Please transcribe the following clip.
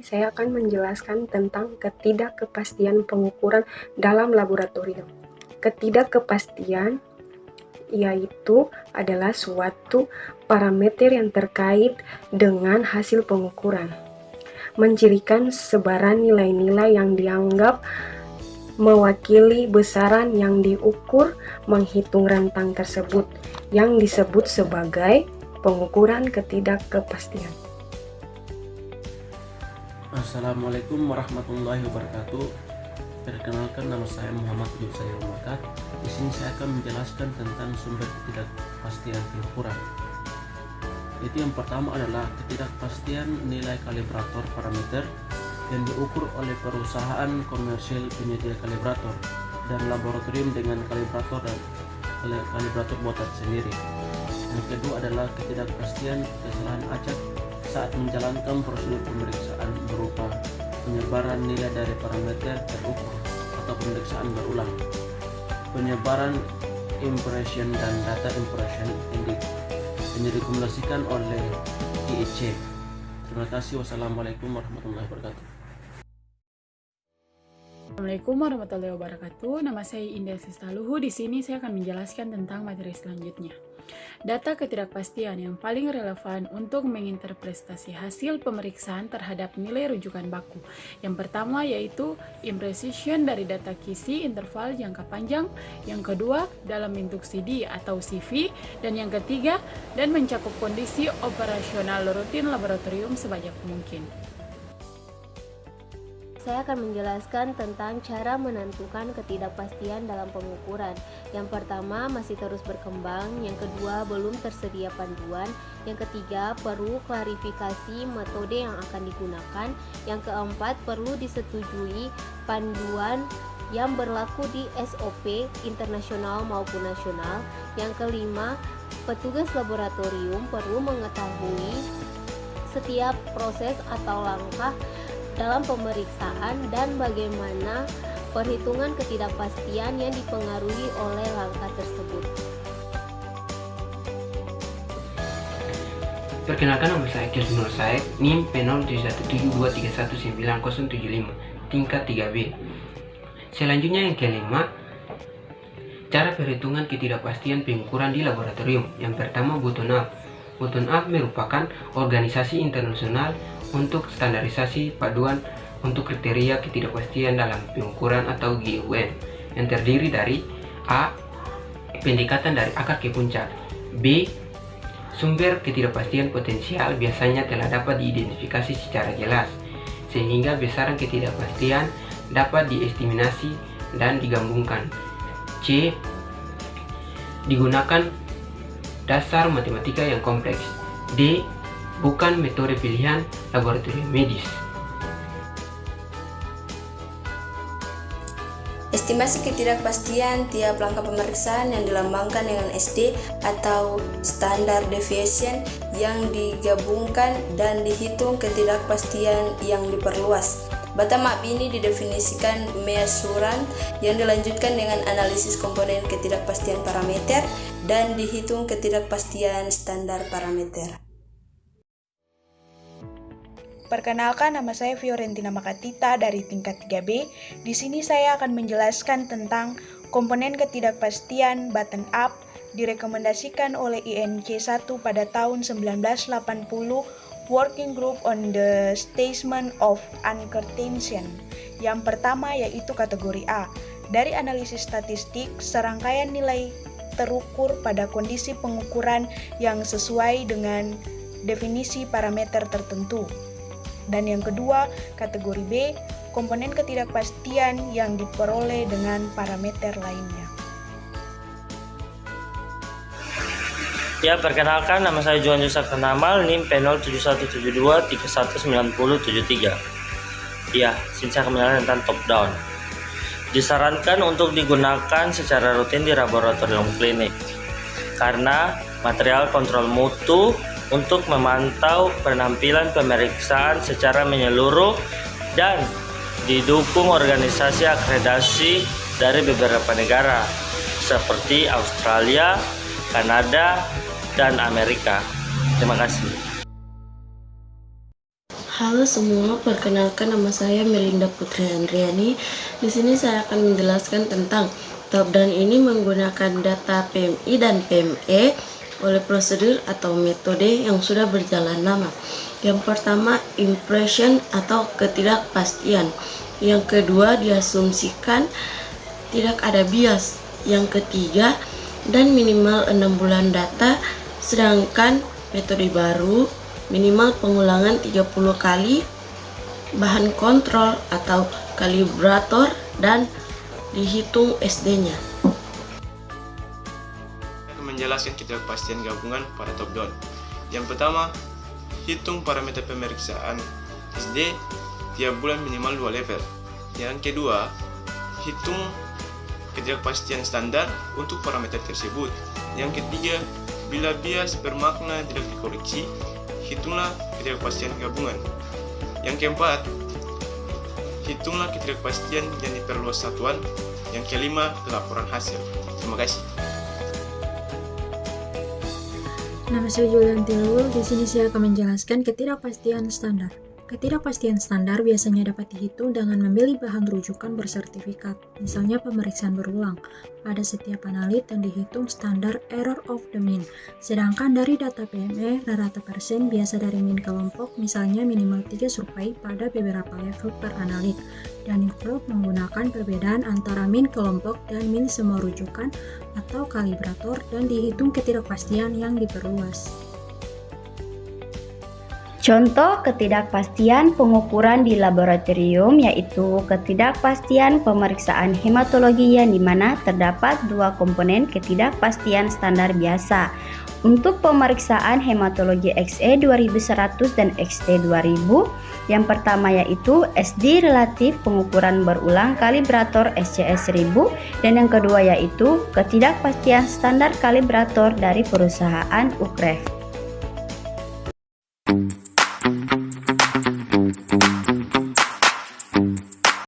saya akan menjelaskan tentang ketidakpastian pengukuran dalam laboratorium. Ketidakpastian yaitu adalah suatu parameter yang terkait dengan hasil pengukuran, mencirikan sebaran nilai-nilai yang dianggap mewakili besaran yang diukur, menghitung rentang tersebut, yang disebut sebagai pengukuran ketidakpastian. Assalamualaikum warahmatullahi wabarakatuh. Perkenalkan, nama saya Muhammad Yusayir Makat. Di sini saya akan menjelaskan tentang sumber ketidakpastian pengukuran. Itu yang pertama adalah ketidakpastian nilai kalibrator parameter yang diukur oleh perusahaan komersial penyedia kalibrator dan laboratorium dengan kalibrator dan kalibrator buatan sendiri. Yang kedua adalah ketidakpastian kesalahan acak saat menjalankan prosedur pemeriksaan berupa penyebaran nilai dari parameter terukur atau pemeriksaan berulang, penyebaran impression dan data impression yang dikumulasikan oleh IEC. Terima kasih. Wassalamualaikum warahmatullahi wabarakatuh. Assalamualaikum warahmatullahi wabarakatuh. Nama saya Indah Sistaluhu. Di sini saya akan menjelaskan tentang materi selanjutnya. Data ketidakpastian yang paling relevan untuk menginterpretasi hasil pemeriksaan terhadap nilai rujukan baku. Yang pertama yaitu imprecision dari data kisi interval jangka panjang, yang kedua dalam bentuk CD atau CV, dan yang ketiga dan mencakup kondisi operasional rutin laboratorium sebanyak mungkin. Saya akan menjelaskan tentang cara menentukan ketidakpastian dalam pengukuran. Yang pertama, masih terus berkembang. Yang kedua, belum tersedia panduan. Yang ketiga, perlu klarifikasi metode yang akan digunakan. Yang keempat, perlu disetujui panduan yang berlaku di SOP internasional maupun nasional. Yang kelima, petugas laboratorium perlu mengetahui setiap proses atau langkah dalam pemeriksaan dan bagaimana perhitungan ketidakpastian yang dipengaruhi oleh langkah tersebut. Perkenalkan, nama saya Kirsten Nur Said, NIM P07172319075, tingkat 3B. Selanjutnya yang kelima, cara perhitungan ketidakpastian pengukuran di laboratorium. Yang pertama, bottom up. Bottom up merupakan organisasi internasional untuk standarisasi paduan untuk kriteria ketidakpastian dalam pengukuran atau GUN yang terdiri dari A. Pendekatan dari akar ke puncak. B. Sumber ketidakpastian potensial biasanya telah dapat diidentifikasi secara jelas sehingga besaran ketidakpastian dapat diestimasi dan digabungkan. C. Digunakan dasar matematika yang kompleks. D. Bukan metode pilihan laboratorium medis. Estimasi ketidakpastian tiap langkah pemeriksaan yang dilambangkan dengan SD atau standard deviation yang digabungkan dan dihitung ketidakpastian yang diperluas. Bottom up ini didefinisikan measurand yang dilanjutkan dengan analisis komponen ketidakpastian parameter dan dihitung ketidakpastian standar parameter. Perkenalkan, nama saya Fiorentina Makatita dari tingkat 3B. Di sini saya akan menjelaskan tentang komponen ketidakpastian bottom up direkomendasikan oleh INC 1 pada tahun 1980, Working Group on the Statement of Uncertainty. Yang pertama yaitu kategori A. Dari analisis statistik, serangkaian nilai terukur pada kondisi pengukuran yang sesuai dengan definisi parameter tertentu. Dan yang kedua, kategori B, komponen ketidakpastian yang diperoleh dengan parameter lainnya. Ya, perkenalkan, nama saya Juan Yusuf Namal, NIM P07172319073. Ya, sini saya akan menjelaskan tentang top down. Disarankan untuk digunakan secara rutin di laboratorium klinik karena material kontrol mutu untuk memantau penampilan pemeriksaan secara menyeluruh dan didukung organisasi akreditasi dari beberapa negara seperti Australia, Kanada, dan Amerika. Terima kasih. Halo semua, perkenalkan nama saya Melinda Putri Andriani. Di sini saya akan menjelaskan tentang top down ini menggunakan data PMI dan PME oleh prosedur atau metode yang sudah berjalan lama. Yang pertama, impression atau ketidakpastian. Yang kedua, diasumsikan tidak ada bias. Yang ketiga, dan minimal 6 bulan data, sedangkan metode baru minimal pengulangan 30 kali, bahan kontrol atau kalibrator, dan dihitung SD-nya. Menjelaskan ketidakpastian gabungan pada top down. Yang pertama, hitung parameter pemeriksaan SD tiap bulan minimal 2 level. Yang kedua, hitung ketidakpastian standar untuk parameter tersebut. Yang ketiga, bila bias bermakna tidak dikoreksi, hitunglah ketidakpastian gabungan. Yang keempat, hitunglah ketidakpastian yang diperluas satuan. Yang kelima, laporan hasil. Terima kasih. Nama saya Julian Tilul. Di sini saya akan menjelaskan ketidakpastian standar. Ketidakpastian standar biasanya dapat dihitung dengan memilih bahan rujukan bersertifikat, misalnya pemeriksaan berulang, pada setiap analit dan dihitung standar error of the mean. Sedangkan dari data PME, rata persen biasa dari mean kelompok, misalnya minimal 3 survei pada beberapa level per analit, dan improve menggunakan perbedaan antara mean kelompok dan mean semua rujukan atau kalibrator, dan dihitung ketidakpastian yang diperluas. Contoh ketidakpastian pengukuran di laboratorium yaitu ketidakpastian pemeriksaan hematologi yang dimana terdapat 2 komponen ketidakpastian standar biasa. Untuk pemeriksaan hematologi XE 2100 dan XT 2000, yang pertama yaitu SD relatif pengukuran berulang kalibrator SCS 1000, dan yang kedua yaitu ketidakpastian standar kalibrator dari perusahaan UKREF.